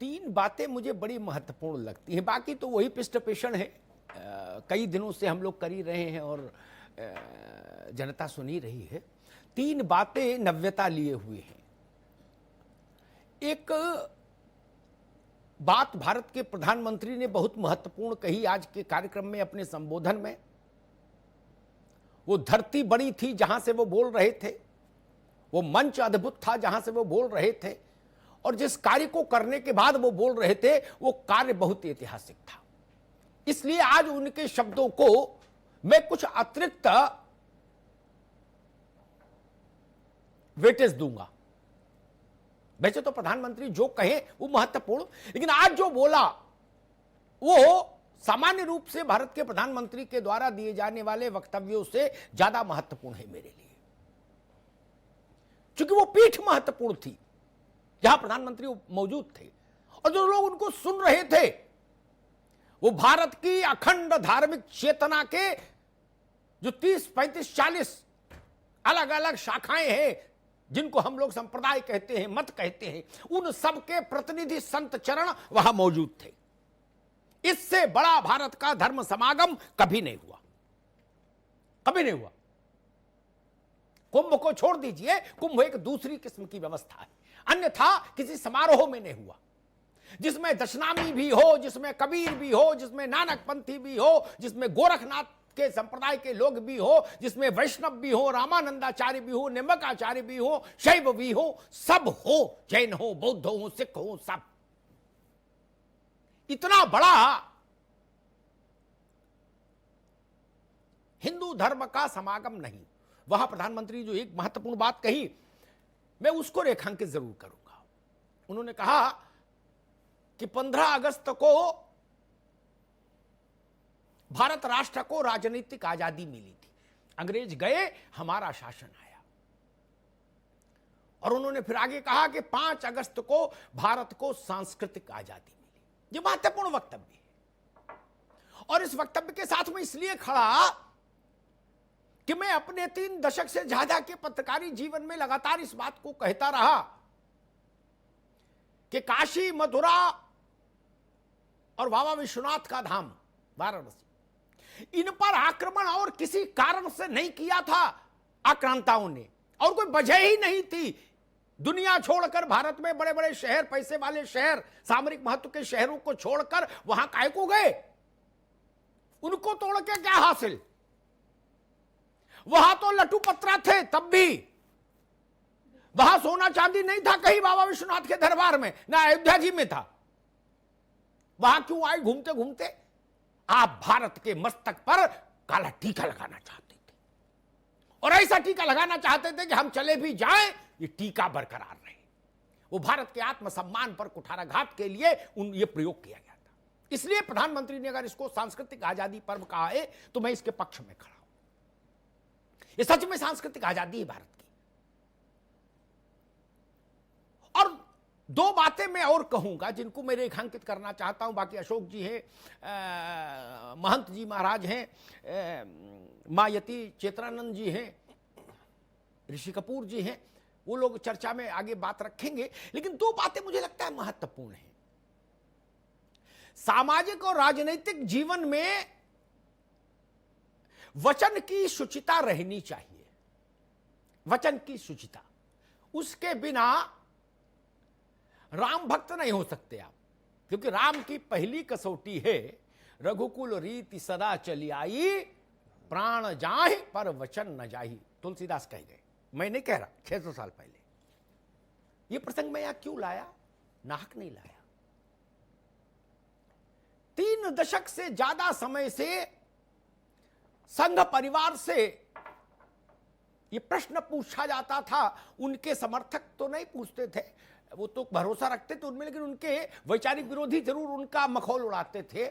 तीन बातें मुझे बड़ी महत्वपूर्ण लगती हैं, बाकी तो वही पृष्ठ पेषण है। कई दिनों से हम लोग कर ही रहे हैं और जनता सुन ही रही है। तीन बातें नव्यता लिए हुए हैं। एक बात भारत के प्रधानमंत्री ने बहुत महत्वपूर्ण कही आज के कार्यक्रम में अपने संबोधन में। वो धरती बड़ी थी जहां से वो बोल रहे थे, वो मंच अद्भुत था जहां से वो बोल रहे थे, और जिस कार्य को करने के बाद वो बोल रहे थे वो कार्य बहुत ऐतिहासिक था। इसलिए आज उनके शब्दों को मैं कुछ अतिरिक्त वेटेज दूंगा। वैसे तो प्रधानमंत्री जो कहे वो महत्वपूर्ण, लेकिन आज जो बोला वो सामान्य रूप से भारत के प्रधानमंत्री के द्वारा दिए जाने वाले वक्तव्यों से ज्यादा महत्वपूर्ण है मेरे लिए, क्योंकि वो पीठ महत्वपूर्ण थी जहां प्रधानमंत्री मौजूद थे और जो लोग उनको सुन रहे थे वो भारत की अखंड धार्मिक चेतना के जो 30, 35, 40 अलग अलग शाखाएं हैं जिनको हम लोग संप्रदाय कहते हैं, मत कहते हैं, उन सब के प्रतिनिधि संत चरण वहां मौजूद थे। इससे बड़ा भारत का धर्म समागम कभी नहीं हुआ, कभी नहीं हुआ। कुंभ को छोड़ दीजिए, कुंभ एक दूसरी किस्म की व्यवस्था है, अन्यथा किसी समारोह में नहीं हुआ जिसमें दशनामी भी हो, जिसमें कबीर भी हो, जिसमें नानक पंथी भी हो, जिसमें गोरखनाथ के संप्रदाय के लोग भी हो, जिसमें वैष्णव भी हो, रामानंदाचार्य भी हो, निम्बकाचार्य भी हो, शैव भी हो, सब हो, जैन हो, बौद्ध हो, सिख हो, सब। इतना बड़ा हिंदू धर्म का समागम नहीं। वहां प्रधानमंत्री जो एक महत्वपूर्ण बात कही मैं उसको रेखांकित जरूर करूंगा। उन्होंने कहा कि 15 अगस्त को भारत राष्ट्र को राजनीतिक आजादी मिली थी, अंग्रेज गए, हमारा शासन आया। और उन्होंने फिर आगे कहा कि 5 अगस्त को भारत को सांस्कृतिक आजादी मिली। यह महत्वपूर्ण वक्तव्य है और इस वक्तव्य के साथ में इसलिए खड़ा कि मैं अपने 3 दशक से ज्यादा के पत्रकारी जीवन में लगातार इस बात को कहता रहा कि काशी, मथुरा और बाबा विश्वनाथ का धाम वाराणसी, इन पर आक्रमण और किसी कारण से नहीं किया था आक्रांताओं ने, और कोई वजह ही नहीं थी। दुनिया छोड़कर भारत में बड़े बड़े शहर, पैसे वाले शहर, सामरिक महत्व के शहरों को छोड़कर वहां काहे को गए? उनको तोड़ के क्या हासिल? वहां तो लट्टू पत्रा थे, तब भी वहां सोना चांदी नहीं था कहीं बाबा विश्वनाथ के दरबार में, ना अयोध्या जी में था। वहां क्यों आए घूमते घूमते? आप भारत के मस्तक पर काला टीका लगाना चाहते थे, और ऐसा टीका लगाना चाहते थे कि हम चले भी जाएं ये टीका बरकरार रहे। वो भारत के आत्मसम्मान पर कुठाराघात के लिए ये प्रयोग किया गया था। इसलिए प्रधानमंत्री ने अगर इसको सांस्कृतिक आजादी पर्व कहा है तो मैं इसके पक्ष में खड़ा हूं। ये सच में सांस्कृतिक आजादी है भारत की। और 2 बातें मैं और कहूंगा जिनको मैं रेखांकित करना चाहता हूं। बाकी अशोक जी हैं, महंत जी महाराज हैं, मायती चेतनानंद जी हैं, ऋषि कपूर जी हैं, वो लोग चर्चा में आगे बात रखेंगे। लेकिन 2 बातें मुझे लगता है महत्वपूर्ण हैं। सामाजिक और राजनीतिक जीवन में वचन की शुचिता रहनी चाहिए, वचन की शुचिता। उसके बिना राम भक्त नहीं हो सकते आप, क्योंकि राम की पहली कसौटी है रघुकुल रीति सदा चली आई, प्राण जाहि पर वचन न जाहि। तुलसीदास कह गए, मैं नहीं कह रहा, 600 साल पहले। यह प्रसंग मैं यहां क्यों लाया? नाहक नहीं लाया। 3 दशक से ज्यादा समय से संघ परिवार से यह प्रश्न पूछा जाता था। उनके समर्थक तो नहीं पूछते थे, वो तो भरोसा रखते थे उनमें, लेकिन उनके वैचारिक विरोधी जरूर उनका मखौल उड़ाते थे।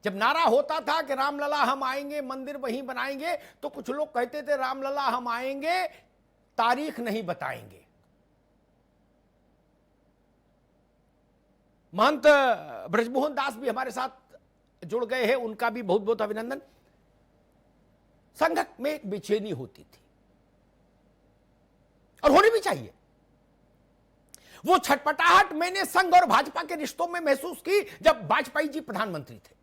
जब नारा होता था कि रामलला हम आएंगे, मंदिर वहीं बनाएंगे, तो कुछ लोग कहते थे रामलला हम आएंगे, तारीख नहीं बताएंगे। महंत ब्रजमोहन दास भी हमारे साथ जुड़ गए हैं, उनका भी बहुत बहुत अभिनंदन। संघ में एक बेचैनी होती थी और होनी भी चाहिए। वो छटपटाहट मैंने संघ और भाजपा के रिश्तों में महसूस की जब वाजपेयी जी प्रधानमंत्री थे।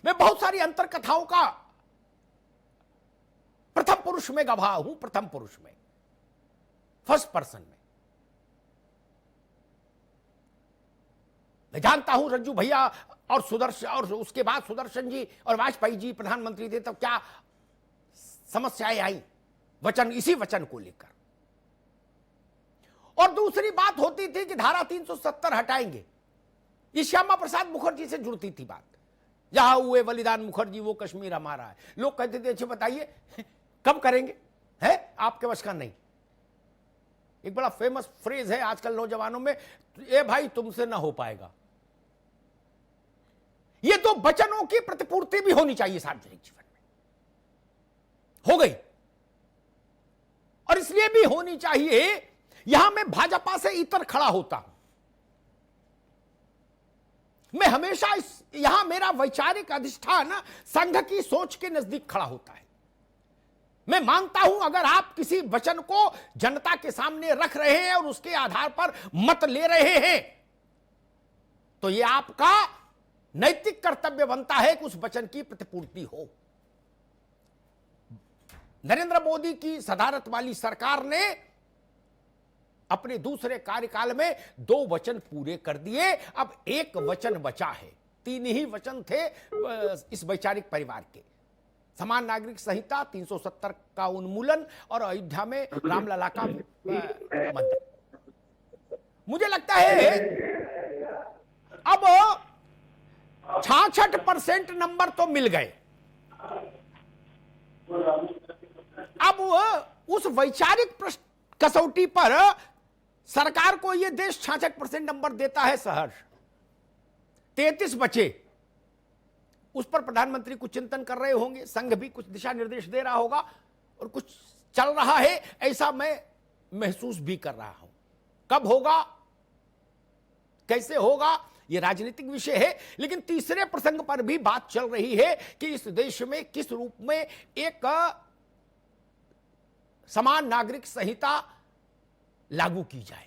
मैं बहुत सारी अंतर कथाओं का प्रथम पुरुष में गवाह हूं, प्रथम पुरुष में, फर्स्ट पर्सन में। मैं जानता हूं रज्जू भैया और सुदर्शन, और उसके बाद सुदर्शन जी और वाजपेयी जी प्रधानमंत्री थे, तब क्या समस्याएं आई वचन, इसी वचन को लेकर। और दूसरी बात होती थी कि धारा 370 हटाएंगे, ये श्यामा प्रसाद मुखर्जी से जुड़ती थी बात। जहां हुए बलिदान मुखर्जी वो कश्मीर हमारा है। लोग कहते थे अच्छा बताइए कब करेंगे, है आपके वश का नहीं। एक बड़ा फेमस फ्रेज है आजकल नौजवानों में, ए भाई तुमसे ना हो पाएगा। ये तो वचनों की प्रतिपूर्ति भी होनी चाहिए सार्वजनिक जीवन में, हो गई। और इसलिए भी होनी चाहिए, यहां मैं भाजपा से इतर खड़ा होता हूं। मैं हमेशा यहां मेरा वैचारिक अधिष्ठान संघ की सोच के नजदीक खड़ा होता है। मैं मानता हूं अगर आप किसी वचन को जनता के सामने रख रहे हैं और उसके आधार पर मत ले रहे हैं, तो यह आपका नैतिक कर्तव्य बनता है कि उस वचन की प्रतिपूर्ति हो। नरेंद्र मोदी की सदारत वाली सरकार ने अपने दूसरे कार्यकाल में 2 वचन पूरे कर दिए, अब 1 वचन बचा है। 3 ही वचन थे इस वैचारिक परिवार के, समान नागरिक संहिता, 370 का उन्मूलन और अयोध्या में रामलला का मंदिर। मुझे लगता है अब 66% नंबर तो मिल गए। अब उस वैचारिक कसौटी पर सरकार को यह देश 66% नंबर देता है सहर्ष। 33 बचे, उस पर प्रधानमंत्री कुछ चिंतन कर रहे होंगे, संघ भी कुछ दिशा निर्देश दे रहा होगा और कुछ चल रहा है, ऐसा मैं महसूस भी कर रहा हूं। कब होगा, कैसे होगा, यह राजनीतिक विषय है। लेकिन तीसरे प्रसंग पर भी बात चल रही है कि इस देश में किस रूप में एक समान नागरिक संहिता लागू की जाए।